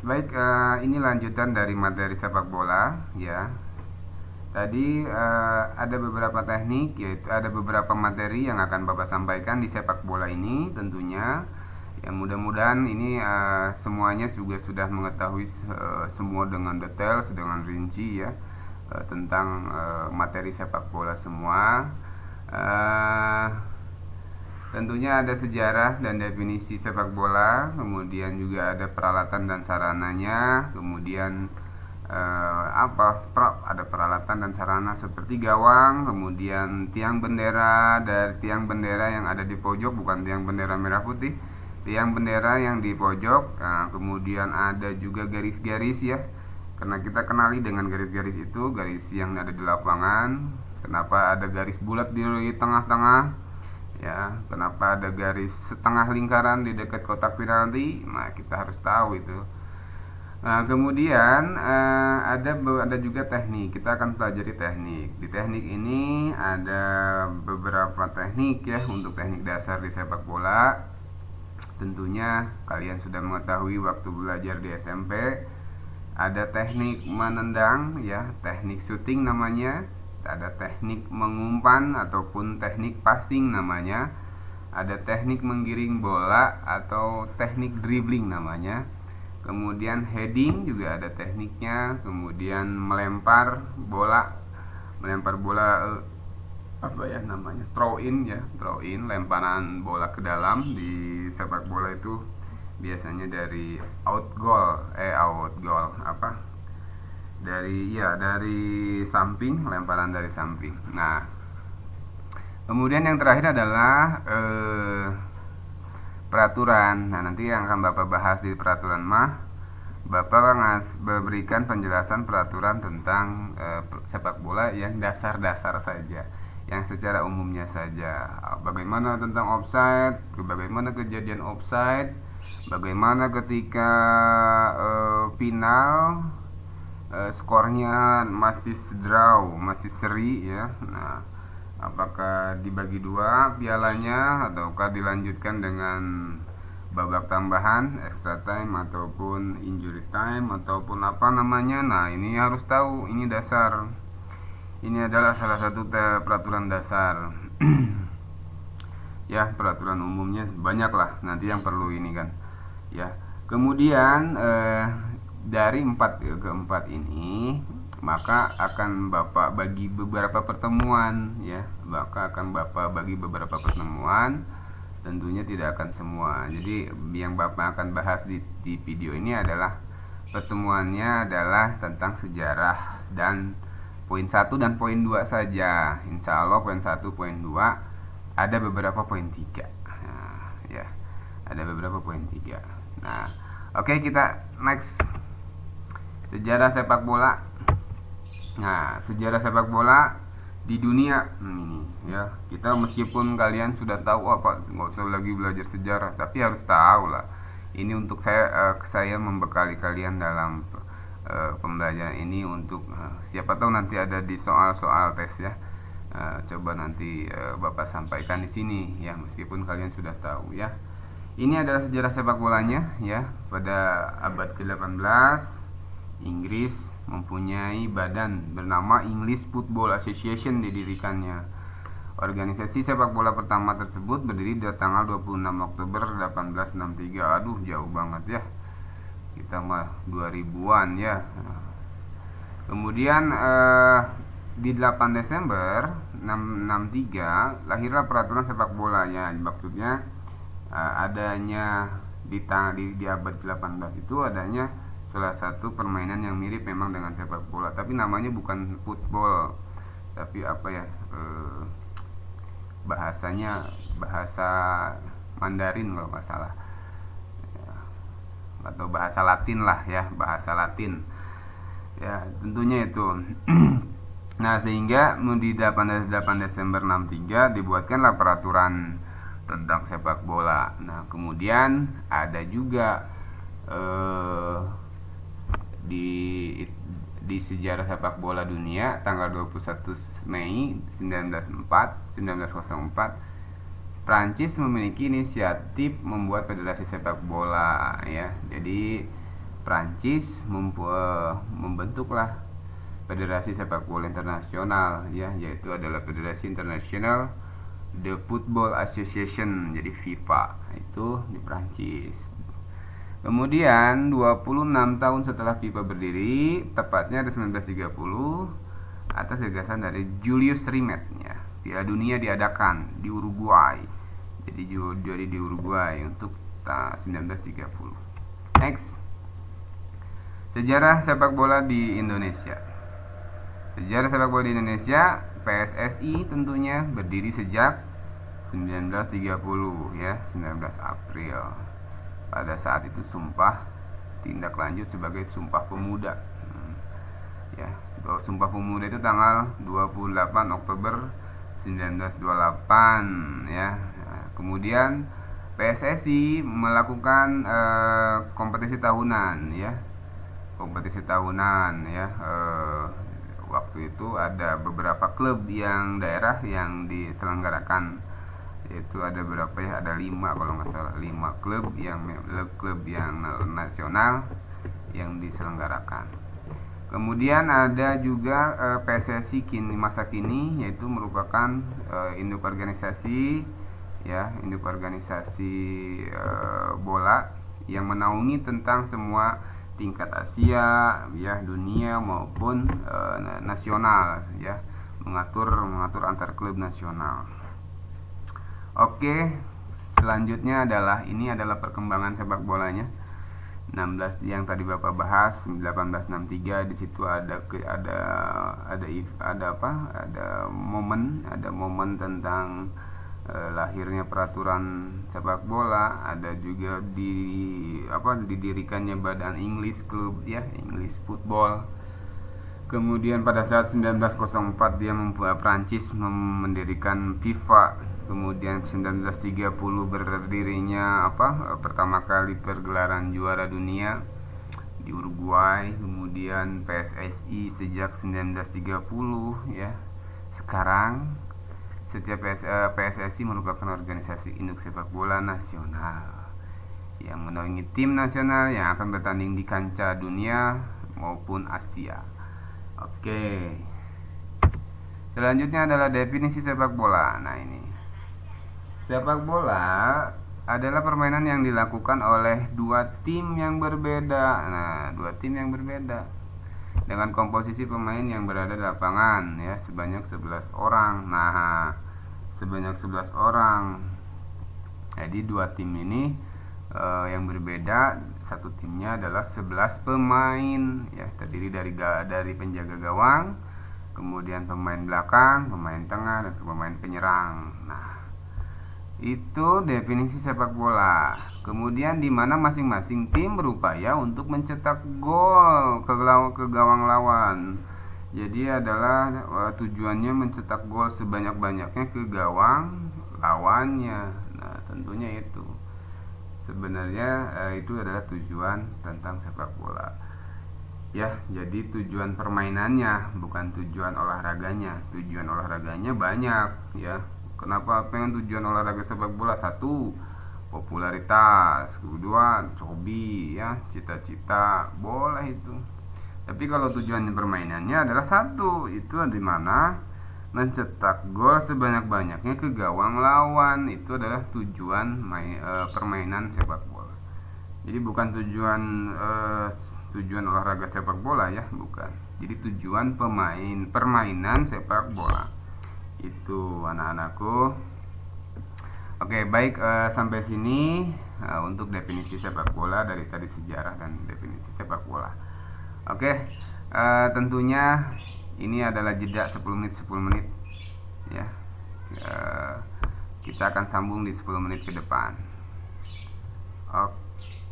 Baik, ini lanjutan dari materi sepak bola ya. Tadi ada beberapa teknik, yaitu ada beberapa materi yang akan Bapak sampaikan di sepak bola ini tentunya. Ya, mudah-mudahan ini semuanya juga sudah mengetahui semua dengan detail, dengan rinci ya, tentang materi sepak bola semua. Eh, Tentunya ada sejarah dan definisi sepak bola, kemudian juga ada peralatan dan sarananya, kemudian ada peralatan dan sarana seperti gawang, kemudian tiang bendera, dari tiang bendera yang ada di pojok, bukan tiang bendera merah putih, tiang bendera yang di pojok. Nah, kemudian ada juga garis-garis ya, karena kita kenali dengan garis-garis itu, garis yang ada di lapangan. Kenapa ada garis bulat di tengah-tengah ya, kenapa ada garis setengah lingkaran di dekat kotak penalti? Nah, kita harus tahu itu. Nah, kemudian ada juga teknik. Kita akan pelajari teknik. Di teknik ini ada beberapa teknik ya, untuk teknik dasar di sepak bola. Tentunya kalian sudah mengetahui waktu belajar di SMP. Ada teknik menendang ya, teknik shooting namanya. Ada teknik mengumpan ataupun teknik passing namanya. Ada teknik menggiring bola atau teknik dribbling namanya. Kemudian heading juga ada tekniknya. Kemudian melempar bola apa ya namanya, throw in ya, throw in, lemparan bola ke dalam. Di sepak bola itu biasanya dari out goal apa, dari samping, lemparan dari samping. Nah, kemudian yang terakhir adalah peraturan. Nah, nanti yang akan Bapak bahas di peraturan Bapak memberikan penjelasan peraturan tentang sepak bola yang dasar-dasar saja, yang secara umumnya saja. Bagaimana tentang offside, bagaimana kejadian offside, bagaimana ketika final skornya masih draw, masih seri ya. Nah, apakah dibagi dua pialanya ataukah dilanjutkan dengan babak tambahan, extra time ataupun injury time ataupun apa namanya. Nah, ini harus tahu, ini dasar. Ini adalah salah satu peraturan dasar. Ya, peraturan umumnya banyak lah nanti yang perlu ini kan. Ya. Kemudian dari 4 ke 4 ini maka akan Bapak bagi beberapa pertemuan ya. Bapak bagi beberapa pertemuan, tentunya tidak akan semua. Jadi yang Bapak akan bahas di video ini adalah pertemuannya adalah tentang sejarah dan poin 1 dan poin 2 saja. Insya Allah poin 1, poin 2, ada beberapa poin 3. Nah, ya. Ada beberapa poin 3. Nah, oke, kita next. Sejarah sepak bola. Nah, sejarah sepak bola di dunia ini ya. Kita meskipun kalian sudah tahu apa, nggak usah lagi belajar sejarah, tapi harus tahu lah. Ini untuk saya membekali kalian dalam pembelajaran ini untuk siapa tahu nanti ada di soal-soal tes ya. Coba nanti Bapak sampaikan di sini ya, meskipun kalian sudah tahu ya. Ini adalah sejarah sepak bolanya ya. Pada abad ke-18 Inggris mempunyai badan bernama English Football Association didirikannya. Organisasi sepak bola pertama tersebut berdiri pada tanggal 26 Oktober 1863. Aduh, jauh banget ya. Kita mah 2000-an ya. Kemudian di 8 Desember 663 lahirlah peraturan sepak bola ya. Maksudnya adanya di abad ke-18 itu adanya salah satu permainan yang mirip memang dengan sepak bola, tapi namanya bukan football, tapi apa ya, bahasanya bahasa Mandarin kalau nggak salah ya, atau bahasa Latin lah ya, bahasa Latin ya, tentunya itu. Nah, sehingga di 8 Desember 63 dibuatkanlah peraturan tentang sepak bola. Nah, kemudian ada juga di sejarah sepak bola dunia tanggal 21 Mei 1904 Prancis memiliki inisiatif membuat federasi sepak bola ya. Jadi Prancis membentuklah Federasi Sepak Bola Internasional, ya, yaitu adalah Federasi Internasional The Football Association, jadi FIFA, itu di Prancis. Kemudian 26 tahun setelah FIFA berdiri, tepatnya di 1930, atas gagasan dari Julius Rimet, ya, Piala Dunia diadakan di Uruguay. Jadi di Uruguay untuk 1930. Next. Sejarah sepak bola di Indonesia. Sejarah sepak bola di Indonesia, PSSI tentunya berdiri sejak 1930, ya, 19 April. Pada saat itu sumpah tindak lanjut sebagai Sumpah Pemuda. Ya, Sumpah Pemuda itu tanggal 28 Oktober 1928, ya. Kemudian PSSI melakukan kompetisi tahunan, ya. Kompetisi tahunan, ya. Waktu itu ada beberapa klub yang daerah yang diselenggarakan, yaitu ada berapa, ya, ada 5 kalau nggak salah, 5 klub yang nasional yang diselenggarakan. Kemudian ada juga PSSI masa kini, yaitu merupakan induk organisasi, ya, induk organisasi bola yang menaungi tentang semua tingkat Asia, ya, dunia maupun nasional, ya, mengatur antar klub nasional. Oke, selanjutnya ini adalah perkembangan sepak bolanya. 16 yang tadi Bapak bahas, 1863, di situ ada momen tentang lahirnya peraturan sepak bola, ada juga didirikannya badan English Club, ya, English Football. Kemudian pada saat 1904 Prancis mendirikan FIFA. Kemudian 1930 berdirinya pertama kali pergelaran juara dunia di Uruguay. Kemudian PSSI sejak 1930, ya. Sekarang setiap PSSI merupakan organisasi induk sepak bola nasional yang menaungi tim nasional yang akan bertanding di kancah dunia maupun Asia. Oke. Selanjutnya adalah definisi sepak bola. Nah, ini. Sepak bola adalah permainan yang dilakukan oleh dua tim yang berbeda. Nah, dua tim yang berbeda dengan komposisi pemain yang berada di lapangan, ya, sebanyak 11 orang. Nah, sebanyak 11 orang. Jadi dua tim ini yang berbeda, satu timnya adalah 11 pemain, ya, terdiri dari penjaga gawang, kemudian pemain belakang, pemain tengah, dan pemain penyerang. Nah, itu definisi sepak bola. Kemudian di mana masing-masing tim berupaya untuk mencetak gol ke gawang lawan. Jadi adalah tujuannya mencetak gol sebanyak-banyaknya ke gawang lawannya. Nah, tentunya itu. Sebenarnya itu adalah tujuan tentang sepak bola. Ya, jadi tujuan permainannya, bukan tujuan olahraganya. Tujuan olahraganya banyak, ya. Kenapa pengen tujuan olahraga sepak bola? 1, popularitas. 2, hobi, ya, cita-cita, boleh itu. Tapi kalau tujuan permainannya adalah 1, itu di mana mencetak gol sebanyak-banyaknya ke gawang lawan. Itu adalah tujuan permainan sepak bola. Jadi bukan tujuan olahraga sepak bola, ya, bukan. Jadi tujuan permainan sepak bola. Itu anak-anakku. Oke, baik, sampai sini untuk definisi sepak bola dari tadi, sejarah dan definisi sepak bola. Oke, tentunya ini adalah jeda 10 menit, ya. Kita akan sambung di 10 menit ke depan. Oke.